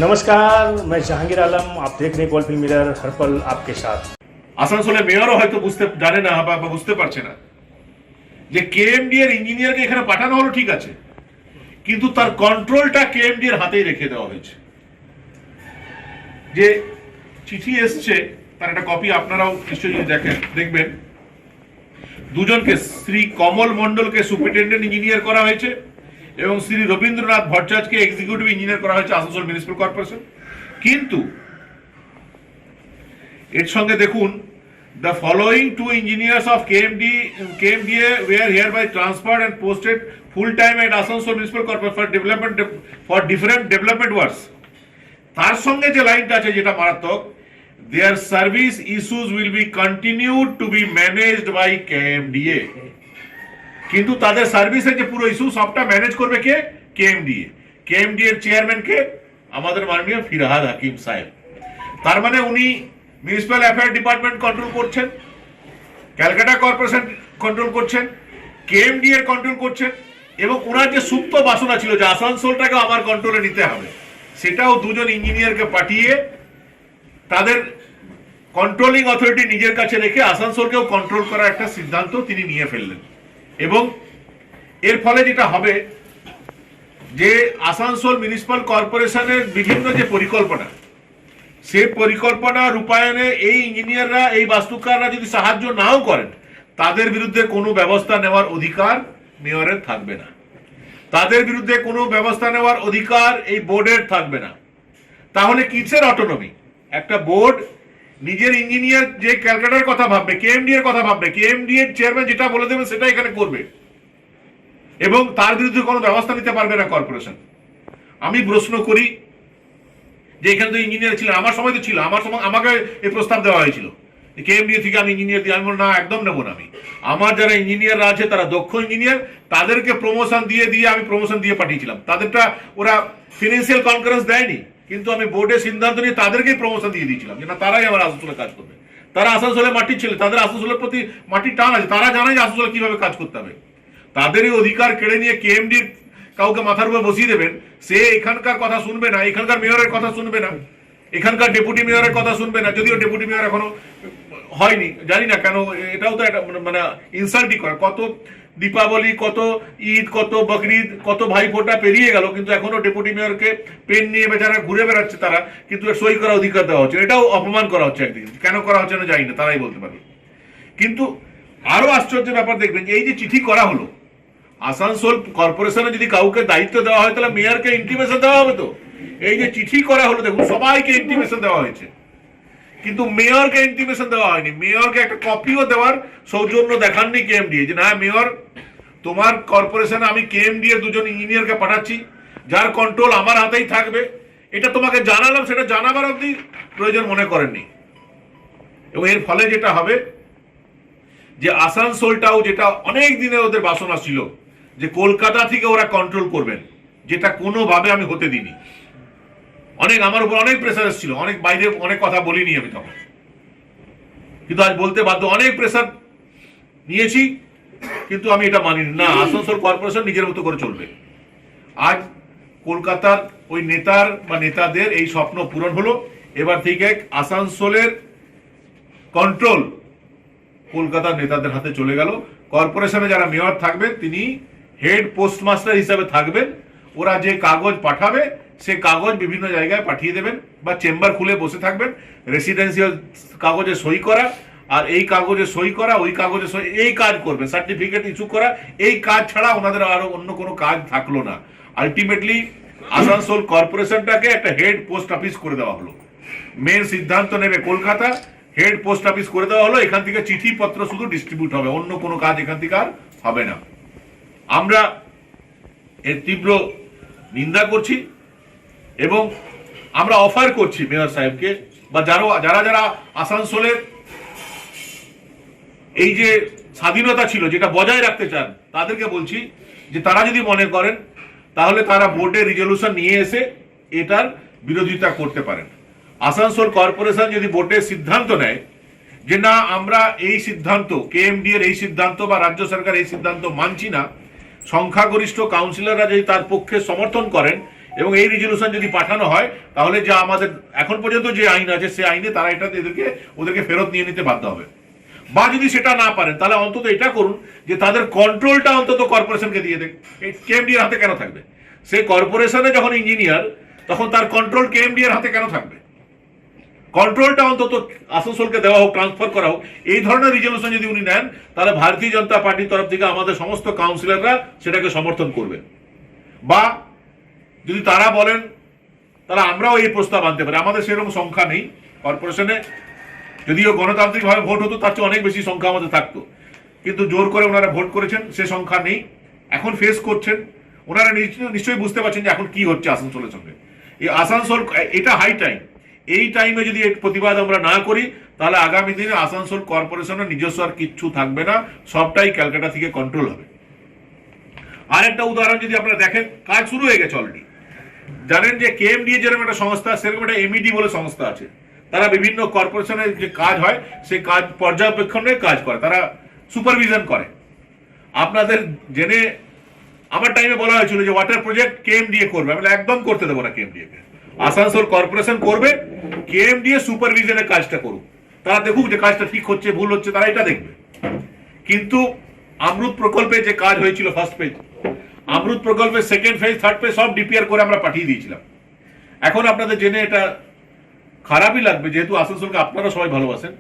नमस्कार, मैं जहांगीर आलम। आप देख रहे हैं गोल्ड फिल्म मिरर, हर पल आपके साथ। আসানসোলের মেয়রও হয়তো বুঝতে জানে না বা বুঝতে পারছে না যে কেএমডি এর ইঞ্জিনিয়ারকে এখানে পাঠানো হলো, ঠিক আছে, কিন্তু তার কন্ট্রোলটা কেএমডি এর হাতেই রেখে দেওয়া হয়েছে। যে চিঠি এসছে তার একটা কপি আপনারাও নিশ্চয়ই দেখবেন। দুজনকে, শ্রী কমল মণ্ডলকে সুপারিনটেন্ডেন্ট ইঞ্জিনিয়ার করা হয়েছে এবং শ্রী রবীন্দ্রনাথ ভট্টাচার্যকে এক্সিকিউটিভ ইঞ্জিনিয়ার করা হয়েছে আসানসোল মিউনিসিপাল কর্পোরেশন। কিন্তু এর সঙ্গে দেখুন, the following two engineers of KMDA were hereby transferred and posted full time at Asansol Municipal Corporation for different development works. তার সঙ্গে যে লাইনটা আছে যেটা মারাত্মক, their service issues will be continued to be managed by KMDA, কিন্তু তাদের সার্ভিসের যে পুরো ইস্যু সবটা ম্যানেজ করবে কে? KMDA। KMDA এর চেয়ারম্যান কে? আমাদের মাননীয় ফিরহাদ হাকিম সাহেব। তার মানে উনি মিউনিসিপ্যাল অ্যাফেয়ার ডিপার্টমেন্ট কন্ট্রোল করছেন, ক্যালকাটা কর্পোরেশন কন্ট্রোল করছেন, KMDA এর কন্ট্রোল করছেন, এবং ওনার যে সুপ্ত বাসনা ছিল যে আসানসোলটাকে আমার কন্ট্রোলে নিতে হবে, সেটাও দুজন ইঞ্জিনিয়ারকে পাঠিয়ে তাদের কন্ট্রোলিং অথরিটি নিজের কাছে রেখে আসানসোলকেও কন্ট্রোল করার একটা সিদ্ধান্ত তিনি নিয়ে ফেললেন। এবং এর ফলে যেটা হবে যে আসানসোল মিউনিসিপাল কর্পোরেশনের বিভিন্ন যে পরিকল্পনা, সেই পরিকল্পনা রূপায়ণে এই ইঞ্জিনিয়াররা, এই বাস্তুকাররা যদি সাহায্য নাও করেন, তাদের বিরুদ্ধে কোনো ব্যবস্থা নেওয়ার অধিকার মেয়রের থাকবে না। তাদের বিরুদ্ধে কোনো ব্যবস্থা নেওয়ার অধিকার এই বোর্ডের থাকবে না। তাহলে কিসের অটোনমি? একটা বোর্ড নিজের ইঞ্জিনিয়ার যে ক্যালকাটার কথা ভাববে, KMDA এর কথা ভাববে, KMDA এর চেয়ারম্যান যেটা বলে দেবে সেটা এখানে করবে, এবং তার বিরুদ্ধে কোনো ব্যবস্থা নিতে পারবে না কর্পোরেশন। আমি প্রশ্ন করি যে এখানে তো ইঞ্জিনিয়ার ছিলেন, আমার সময় তো ছিল, আমার সময় আমাকে এই প্রস্তাব দেওয়া হয়েছিল KMDA থেকে আমি ইঞ্জিনিয়ার দিই। আমি বললাম না, একদম নেবো না। আমি আমার যারা ইঞ্জিনিয়াররা আছে তারা দক্ষ ইঞ্জিনিয়ার, তাদেরকে প্রমোশন দিয়ে আমি প্রমোশন দিয়ে পাঠিয়েছিলাম। তাদেরটা ওরা ফিনান্সিয়াল কনকারেন্স দেয়নি, কিন্তু আমি বোর্ডের সিদ্ধান্ত নিয়ে তাদেরকেই প্রমোশন দিয়ে দিয়েছিলাম যে না, তারাই আমার আসানসোলে কাজ করবে। তারা আসানসোলের মাটির ছেলে, তাদের আসানসোলের প্রতি মাটির টান আছে, তারা জানে যে আসানসোলে কিভাবে কাজ করতে হবে। তাদেরই অধিকার কেড়ে নিয়ে KMD কাউকে মাথার উপর বসিয়ে দেবেন, সে এখানকার কথা শুনবে না, এখানকার মেয়রের কথা শুনবে না, এখানকার ডেপুটি মেয়রের কথা শুনবে না। যদিও ডেপুটি মেয়র এখনো হয়নি, জানি না কেন। এটাও তো একটা মানে ইনসাল্টই করে। কত দীপাবলি, কত ঈদ, কত বকরিদ, কত ভাইফোঁটা পেরিয়ে গেল, কিন্তু এখনো ডেপুটি মেয়রকে পেন নিয়ে বেচারা ঘুরে বেড়াচ্ছে তারা, কিন্তু সই করার অধিকার দেওয়া হচ্ছে। এটাও অপমান করা হচ্ছে একদিন। কেন করা হচ্ছে না জানি না, তারাই বলতে পারবে। কিন্তু আরো আশ্চর্যের ব্যাপার দেখবেন, এই যে চিঠি করা হলো, আসানসোল কর্পোরেশনে যদি কাউকে দায়িত্ব দেওয়া হয় তাহলে মেয়রকে ইন্টিমেশন দেওয়া হবে। তো এই যে চিঠি করা হলো, দেখুন সবাইকে ইন্টিমেশন দেওয়া হয়েছে, কিন্তু মেয়রকে ইন্টিমেশন দেওয়া হয়নি। মেয়রকে একটা কপিও দেওয়ার সৌজন্য দেখাননি KMDA যে না মেয়র, তোমার কর্পোরেশনে আমি KMDA দুজন ইঞ্জিনিয়ারকে পাঠাচ্ছি, যার কন্ট্রোল আমার হাতেই থাকবে। এটা তোমাকে জানালাম, সেটা জানাবার অবধি প্রয়োজন মনে করেননি। এবং এর ফলে যেটা হবে যে আসানসোলটাও, যেটা অনেক দিনে ওদের বাসনা ছিল যে কলকাতা থেকে ওরা কন্ট্রোল করবেন, যেটা কোনোভাবে আমি হতে দিইনি। আমার উপর অনেক প্রেসার এসেছিল, অনেক বাইরে অনেক কথা বলিনি আমি তখন, কিন্তু আজ বলতে বাধ্য। অনেক প্রেসার নিয়েছি, কিন্তু আমি এটা মানিনি। না, আসানসোল কর্পোরেশন নিজের মতো করে চলবে। আজ কলকাতার ওই নেতার বা নেতাদের এই স্বপ্ন পূরণ হলো। এবার থেকে আসানসোলের কন্ট্রোল কলকাতার নেতাদের হাতে চলে গেল। কর্পোরেশনে যারা মেয়র থাকবেন তিনি হেড পোস্টমাস্টার হিসাবে থাকবেন। ওরা যে কাগজ পাঠাবে সে কাগজ বিভিন্ন জায়গায় পাঠিয়ে দেবেন, বা চেম্বার খুলে বসে থাকবেন, রেসিডেন্সিয়াল কাগজে সই করা, আর এই কাগজে সই করা, ওই কাগজে সই, এই কাজ করবে, সার্টিফিকেট ইস্যু করা, এই কাজ ছাড়া ওনাদের আরো অন্য কোনো কাজ থাকলো না। আলটিমেটলি আসানসোল কর্পোরেশনটাকে একটা হেড পোস্ট অফিস করে দেওয়া হলো। মেন সিদ্ধান্ত নেবে কলকাতা, হেড পোস্ট অফিস করে দেওয়া হলো। এখান থেকে চিঠিপত্র শুধু ডিস্ট্রিবিউট হবে, অন্য কোনো কাজ এখান থেকে আর হবে না। আমরা এর তীব্র নিন্দা করছি এবং আমরা অফার করছি মেয়র সাহেবকে, বা যারা যারা আসানসোলের এই যে স্বাধীনতা ছিল যেটা বজায় রাখতে চান, তাদেরকে বলছি যে তারা যদি মনে করেন তাহলে তারা বোর্ডে রিজলিউশন নিয়ে এসে এটার বিরোধিতা করতে পারেন। আসানসোল কর্পোরেশন যদি বোর্ডের সিদ্ধান্ত নেয় যে না, আমরা এই সিদ্ধান্ত, KMDA এর এই সিদ্ধান্ত বা রাজ্য সরকার এই সিদ্ধান্ত মানছি না, সংখ্যাগরিষ্ঠ কাউন্সিলররা যদি তার পক্ষে সমর্থন করেন এবং এই রেজলিউশন যদি পাঠানো হয় তাহলে যা আমাদের এখন পর্যন্ত যে আইন আছে সেই আইনে তারা এটা ওদেরকে ফেরত নিয়ে নিতে বাধ্য হবে। বা যদি সেটা না পারেন তাহলে অন্তত এটা করুন যে তাদের কন্ট্রোলটা অন্তত কর্পোরেশনকে দিয়ে দেন। এই কেএমডি এর হাতে কেন থাকবে? সেই কর্পোরেশনে যখন ইঞ্জিনিয়ার তখন তার কন্ট্রোল কেএমডি এর হাতে কেন থাকবে? কন্ট্রোলটা অন্তত আসানসোলকে দেওয়া হোক, ট্রান্সফার করা হোক। এই ধরনের রিজলিউশন যদি উনি নেন তাহলে ভারতীয় জনতা পার্টির তরফ থেকে আমাদের সমস্ত কাউন্সিলররা সেটাকে সমর্থন করবে। বা যদি তারা বলেন তাহলে আমরাও এই প্রস্তাব আনতে পারি। আমাদের সেরকম সংখ্যা নেই কর্পোরেশনে, যদিও গণতান্ত্রিকভাবে ভোট হতো তার চেয়ে অনেক বেশি সংখ্যা আমাদের থাকতো, কিন্তু জোর করে ওনারা ভোট করেছেন, সে সংখ্যা নেই। এখন ফেস করছেন ওনারা, নিশ্চয়ই বুঝতে পারছেন যে এখন কি হচ্ছে আসানসোলের সঙ্গে। এই আসানসোল এটা হাই টাইম, এই টাইমে যদি এর প্রতিবাদ আমরা না করি তাহলে আগামী দিনে আসানসোল কর্পোরেশনের নিজস্ব আর কিচ্ছু থাকবে না, সবটাই ক্যালকাটা থেকে কন্ট্রোল হবে। আর একটা উদাহরণ যদি আপনারা দেখেন, কাজ শুরু হয়ে গেছে অলরেডি। জানেন যে কেএমডি যেরকম একটা সংস্থা, সেরকম একটা এমইডি বলে সংস্থা আছে। তারা বিভিন্ন কর্পোরেশনের যে কাজ হয় সেই কাজ পর্যবেক্ষণের কাজ করে, তারা সুপারভিশন করে। আপনাদের জেনে আমার টাইমে বলা হয়েছিল যে ওয়াটার প্রজেক্ট কেএমডিএ করবে, আমি একদম করতে দেবো না কেএমডিএ কে। আসানসোল কর্পোরেশন করবে, কেএমডিএ সুপারভিশনের কাজটা করুক, তারা দেখুক যে কাজটা ঠিক হচ্ছে ভুল হচ্ছে, তারা এটা দেখবে। কিন্তু অমৃত প্রকল্পে যে কাজ হয়েছিল ফার্স্ট ফেজ, অমৃত প্রকল্পের সেকেন্ড ফেজ, থার্ড ফেজ সব ডিপিআর করে আমরা পাঠিয়ে দিয়েছিলাম। এখন আপনাদের জেনে এটা খারাপই লাগবে, যেহেতু আসানসোলকে আপনারা সবাই ভালোবাসেন,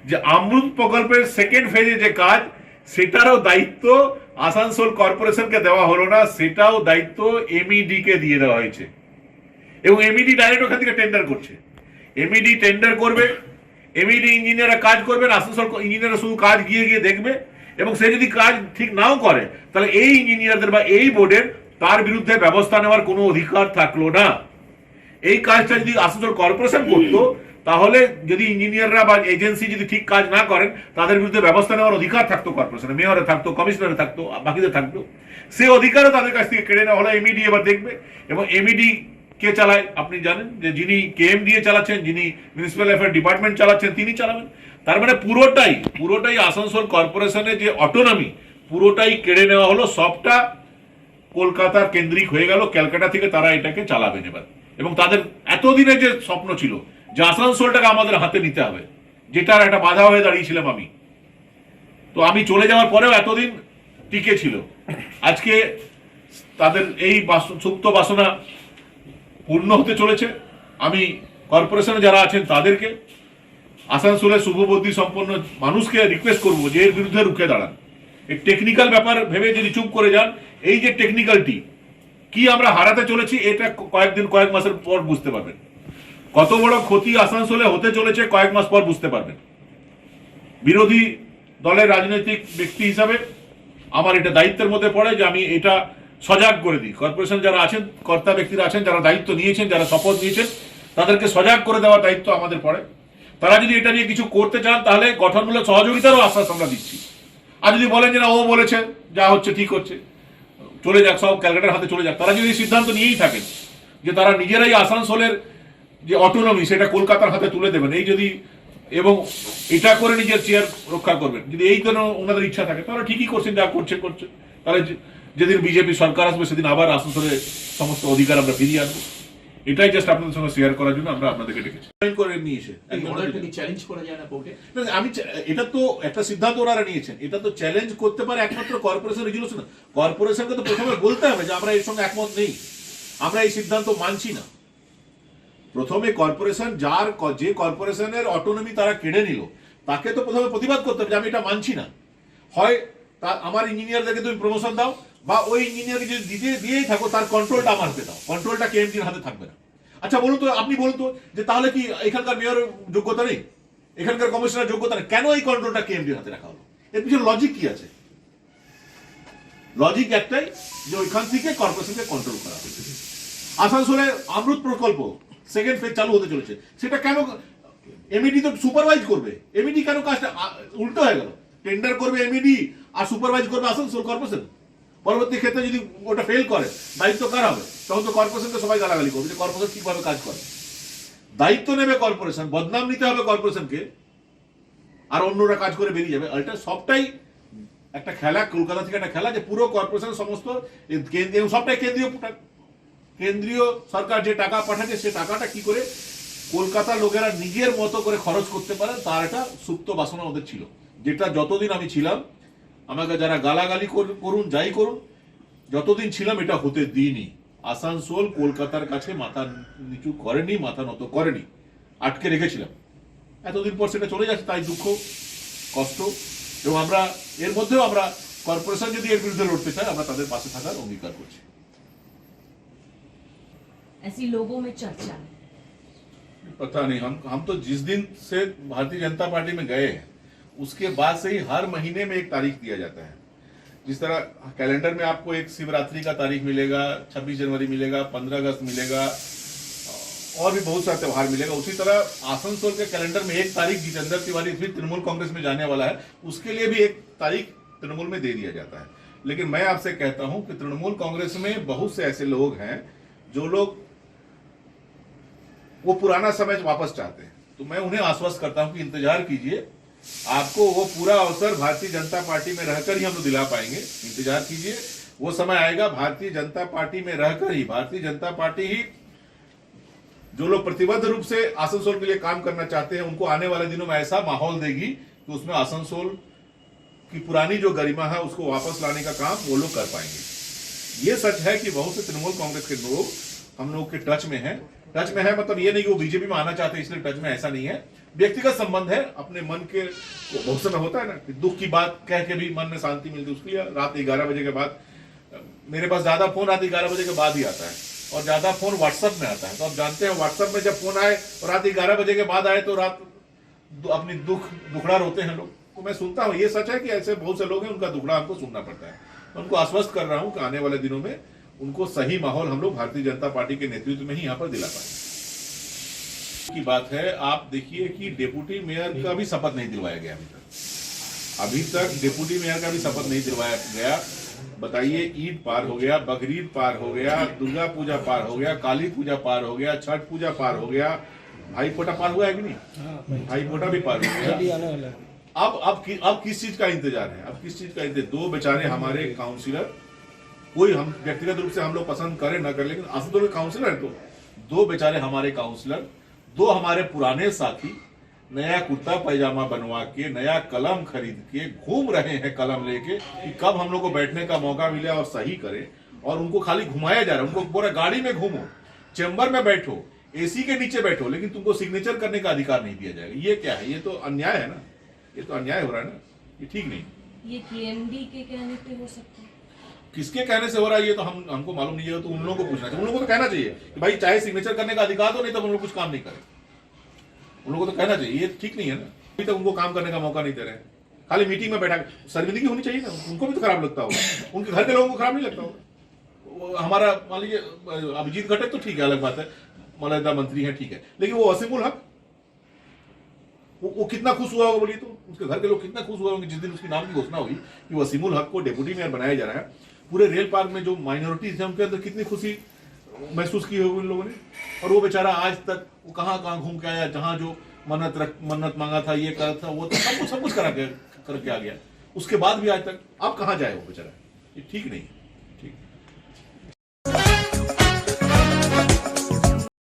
যে অমৃত প্রকল্পের সেকেন্ড ফেজে যে কাজ সেটারও দায়িত্ব আসানসোল কর্পোরেশনকে দেওয়া হলো না, সেটাও দায়িত্ব এমইডি কে দিয়ে দেওয়া হয়েছে। এবং এমইডি ডাইরেক্ট ওখান থেকে টেন্ডার করছে। এমইডি টেন্ডার করবে, এমইডি ইঞ্জিনিয়াররা কাজ করবেন, আসানসোল ইঞ্জিনিয়াররা শুধু কাজ গিয়ে গিয়ে দেখবে। এবং সে যদি কাজ ঠিক নাও করে তাহলে এই ইঞ্জিনিয়ারদের বা এই বোর্ডের তার বিরুদ্ধে ব্যবস্থা নেওয়ার কোনো অধিকার থাকলো না। এই কাজটা যদি আসানসোল কর্পোরেশন করতো তাহলে যদি ইঞ্জিনিয়াররা বা এজেন্সি যদি ঠিক কাজ না করেন তাদের বিরুদ্ধে ব্যবস্থা নেওয়ার অধিকার থাকতো কর্পোরেশনে, মেয়রে থাকতো, কমিশনারে থাকতো, বাকিদের থাকতো। সে অধিকারও তাদের কাছ থেকে কেড়ে নেওয়া হলো। এমইডি এবার দেখবে, এবং এমইডি কে চালায় আপনি জানেন, যে যিনি কেএমডিএ চালাচ্ছেন, যিনি মিউনিসিপ্যাল অ্যাফেয়ার ডিপার্টমেন্ট চালাচ্ছেন, তিনি চালাবেন। তার মানে পুরোটাই আসানসোল কর্পোরেশনের যে অটোনমি পুরোটাই কেড়ে নেওয়া হলো, সবটা কলকাতার কেন্দ্রিক হয়ে গেল, ক্যালকাটা থেকে তারা এটাকে চালাবেন এবার। এবং তাদের এতদিনের যে স্বপ্ন ছিল যে আসানসোলটাকে আমাদের হাতে নিতে হবে, যেটার একটা বাধা হয়ে দাঁড়িয়েছিলাম আমি, তো আমি চলে যাওয়ার পরেও এতদিন টিকে ছিল। আজকে তাদের এই সুপ্ত বাসনা পূর্ণ হতে চলেছে। আমি কর্পোরেশনে যারা আছেন তাদেরকে, আসানসোলের শুভবুদ্ধি সম্পন্ন মানুষকে রিকোয়েস্ট করবো যে এর বিরুদ্ধে রুখে দাঁড়ান। এই টেকনিক্যাল ব্যাপার ভেবে যদি চুপ করে যান, এই যে টেকনিক্যালটি কি আমরা হারাতে চলেছি, এটা কয়েক মাসের পর বুঝতে পারবেন। কত বড় ক্ষতি আসানসোলে হতে চলেছে কয়েক মাস পর বুঝতে পারবেন। বিরোধী দলের রাজনৈতিক ব্যক্তি হিসাবে আমার এটা দায়িত্বের মধ্যে পড়ে যে আমি এটা সজাগ করে দিই। কর্পোরেশন যারা আছেন, কর্তা ব্যক্তিরা আছেন, যারা দায়িত্ব নিয়েছেন, যারা শপথ নিয়েছেন, তাদেরকে সজাগ করে দেওয়ার দায়িত্ব আমাদের পড়ে। তারা যদি এটা নিয়ে কিছু করতে চান তাহলে গঠনমূলক সহযোগিতারও আশ্বাস আমরা দিচ্ছি। আর যদি বলেন যে না ও বলেছে যা হচ্ছে ঠিক হচ্ছে, চলে যাক, সব ক্যালকাটার হাতে চলে যাক, তারা যদি সিদ্ধান্ত নিয়েই থাকেন যে তারা নিজেরাই আসানসোলের যে অটোনমি সেটা কলকাতার হাতে তুলে দেবেন, এই যদি এবং এটা করে নিজের চেয়ার রক্ষা করবেন, যদি এই জন্য ওনাদের ইচ্ছা থাকে তারা ঠিকই করছেন, যা করছে। তাহলে যেদিন বিজেপি সরকার আসবে সেদিন আবার আসানসোলে সমস্ত অধিকার আমরা ফিরিয়ে আনবো। এটাই জাস্ট আপনাদের সঙ্গে শেয়ার করার জন্য আমরা আপনাদেরকে ডেকেছি। করে নিয়েছে চ্যালেঞ্জ করা যায় না কোর্টে? আমি এটা তো একটা সিদ্ধান্ত ওনারা নিয়েছেন, এটা তো চ্যালেঞ্জ করতে পারে একমাত্র কর্পোরেশন রেজুলেশন। কর্পোরেশনকে তো প্রথমে বলতে হবে যে আমরা এর সঙ্গে একমত নেই, আমরা এই সিদ্ধান্ত মানছি না। প্রথমে কর্পোরেশন যে কর্পোরেশনের অটোনমি তারা কেড়ে নিল তাকে তো প্রথমে প্রতিবাদ করতে হবে যে আমি এটা মানছি না। হয় আমার ইঞ্জিনিয়ারদেরকে তুমি প্রমোশন দাও, বা ওই ইঞ্জিনিয়ারকে যদি দিয়েই থাকো তার কন্ট্রোলটা আমার হাতে দাও, কন্ট্রোলটা কেএমডির হাতে থাকবে না। আচ্ছা বলুন তো, আপনি বলুন তো যে তাহলে কি এখানকার মেয়র যোগ্যতা নেই, এখানকার কমিশনার যোগ্যতা নেই, কেন এই কন্ট্রোলটা কেএমডির হাতে রাখা হলো? এর পিছনে লজিক কি আছে? লজিক একটাই যে ওইখান থেকে কর্পোরেশনকে কন্ট্রোল করা হয়েছে। আসানসোলে অমৃত প্রকল্প সেকেন্ড ফেজ চালু হতে চলেছে, সেটা কেন এমইডি তো সুপারভাইজ করবে? এমইডি কেন কাজটা উল্টো হয়ে গেল? টেন্ডার করবে এমইডি আর সুপারভাইজ করবে আসানসোল কর্পোরেশন। পরবর্তী ক্ষেত্রে যদি ওটা ফেল করে দায়িত্ব কার হবে? তখন তো কর্পোরেশনকে সবাই গালাগালি করবে যে কর্পোরেশন ঠিকভাবে কাজ করে। দায়িত্ব নেবে কর্পোরেশন, বদনাম নিতে হবে কর্পোরেশনকে, আর অন্যরা কাজ করে বেরিয়ে যাবে। এটা সবটাই একটা খেলা, কলকাতা থেকে একটা খেলা যে পুরো কর্পোরেশন সমস্ত সবটাই কেন্দ্রীয় কেন্দ্রীয় সরকার যে টাকা পাঠাচ্ছে সে টাকাটা কি করে কলকাতা লোকেরা নিজের মতো করে খরচ করতে পারেন তার একটা সুপ্ত বাসনা ওদের ছিল, যেটা যতদিন আমি ছিলাম আমাকে যারা গালাগালি করুন যাই করুন যতদিন ছিলাম এটা হতে দিইনি। আসানসোল কলকাতার কাছে মাথা নিচু করেনি, মাথা নত করেনি, আটকে রেখেছিলাম। এতদিন পর সেটা চলে যাচ্ছে, তাই দুঃখ কষ্ট। এবং আমরা এর মধ্যেও আমরা কর্পোরেশন যদি এর বিরুদ্ধে লড়তে চায় আমরা তাদের পাশে থাকার অঙ্গীকার করছি। ऐसी लोगों में चर्चा है। पता नहीं, हम तो जिस दिन से भारतीय जनता पार्टी में गए हैं उसके बाद से ही हर महीने में एक तारीख दिया जाता है। जिस तरह कैलेंडर में आपको एक शिवरात्रि का तारीख मिलेगा, 26 जनवरी मिलेगा, 15 अगस्त मिलेगा और भी बहुत सारे त्योहार मिलेगा, उसी तरह आसनसोल के कैलेंडर में एक तारीख जितेंद्र तिवारी फिर तृणमूल कांग्रेस में जाने वाला है उसके लिए भी एक तारीख तृणमूल में दे दिया जाता है। लेकिन मैं आपसे कहता हूं कि तृणमूल कांग्रेस में बहुत से ऐसे लोग हैं जो लोग वो पुराना समय वापस चाहते हैं, तो मैं उन्हें आश्वस्त करता हूं कि इंतजार कीजिए, आपको वो पूरा अवसर भारतीय जनता पार्टी में रहकर ही हम लोग दिला पाएंगे। इंतजार कीजिए, वो समय आएगा भारतीय जनता पार्टी में रहकर ही भारतीय जनता पार्टी ही जो लोग प्रतिबद्ध रूप से आसनसोल के लिए काम करना चाहते हैं उनको आने वाले दिनों में ऐसा माहौल देगी कि उसमें आसनसोल की पुरानी जो गरिमा है उसको वापस लाने का काम वो लोग कर पाएंगे। ये सच है कि बहुत से तृणमूल कांग्रेस के लोग हम लोग के टच में है मतलब ये नहीं कि वो बीजेपी में आना चाहते इसलिए टच में, ऐसा नहीं है। व्यक्तिगत संबंध है, अपने मन के बहुत समय होता है ना कि दुख की बात कह के भी मन में शांति मिलती है, उसके लिए रात 11 बजे के बाद मेरे पास ज्यादा फोन रात 11 बजे के बाद ही आता है और ज्यादा फोन व्हाट्सएप में आता है। तो आप जानते हैं व्हाट्सएप में जब फोन आए और रात 11 बजे के बाद आए तो रात अपनी दुखड़ा रोते हैं लोग, तो मैं सुनता हूँ। ये सच है कि ऐसे बहुत से लोग हैं उनका दुखड़ा हमको सुनना पड़ता है। मैं उनको आश्वस्त कर रहा हूँ कि आने वाले दिनों में उनको सही माहौल हम लोग भारतीय जनता पार्टी के नेतृत्व में ही यहाँ पर दिला पाएंगे। की बात है, आप देखिए कि डिप्टी मेयर का भी शपथ नहीं दिलवाया गया अभी तक डिप्टी मेयर का भी शपथ नहीं दिलवाया गया। बताइए, ईद पार हो गया, बकरीद पार हो गया, दुर्गा पूजा पार हो गया, काली पूजा पार हो गया, छठ पूजा पार हो गया, भाई फोटा पार हुआ है कि नहीं? भाई फोटा भी पार हो गया। अब किस चीज का इंतजार है? अब किस चीज का इंतजार? दो बेचारे हमारे काउंसिलर, कोई हम व्यक्तिगत रूप से हम लोग पसंद करें ना करें, लेकिन आसनसोल के काउंसिलर है, तो दो बेचारे हमारे काउंसिलर, दो हमारे पुराने साथी नया कुर्ता पैजामा बनवा के नया कलम खरीद के घूम रहे हैं कलम लेके कि कब हम लोग को बैठने का मौका मिले और सही करें, और उनको खाली घुमाया जा रहा है। उनको पूरा गाड़ी में घूमो, चेंबर में बैठो, एसी के नीचे बैठो, लेकिन तुमको सिग्नेचर करने का अधिकार नहीं दिया जाएगा। ये क्या है? ये तो अन्याय है ना, ये तो अन्याय हो रहा है ना, ये ठीक नहीं। ये केएमडी के कहने पे हो सकता है? किसके कहने से हो रहा है ये तो हमको मालूम नहीं है, तो उन लोगों को पूछना चाहिए। उन लोगों को तो कहना चाहिए कि भाई चाहे सिग्नेचर करने का अधिकार दो, नहीं तो हम लोग कुछ काम नहीं करें। उन लोगों को तो कहना चाहिए, ये ठीक नहीं है ना। अभी तक उनको काम करने का मौका नहीं दे रहे हैं, खाली मीटिंग में बैठा। शर्मिंदगी होनी चाहिए ना, उनको भी तो खराब लगता होगा, उनके घर के लोगों को खराब नहीं लगता होगा। हमारा मान लीजिए अभिजीत घटक तो ठीक है, अलग बात है, मौजूदा मंत्री है, ठीक है, लेकिन वो वसीमुल हक वो कितना खुश हुआ होगा बोलिए? तो उसके घर के लोग कितना खुश हुए होंगे जिस दिन उसके नाम की घोषणा हुई कि वसीमुल हक को डिप्टी मेयर बनाया जा रहा है। पूरे रेल पार्क में जो माइनॉरिटीज है उनके अंदर कितनी खुशी महसूस की होगी उन लोगों ने। और वो बेचारा आज तक वो कहाँ घूम के आया, जहां जो मन्नत मांगा था, ये करा था, वो तो सब कुछ करके आ गया, उसके बाद भी आज तक अब कहाँ जाए वो बेचारा? ये ठीक नहीं है।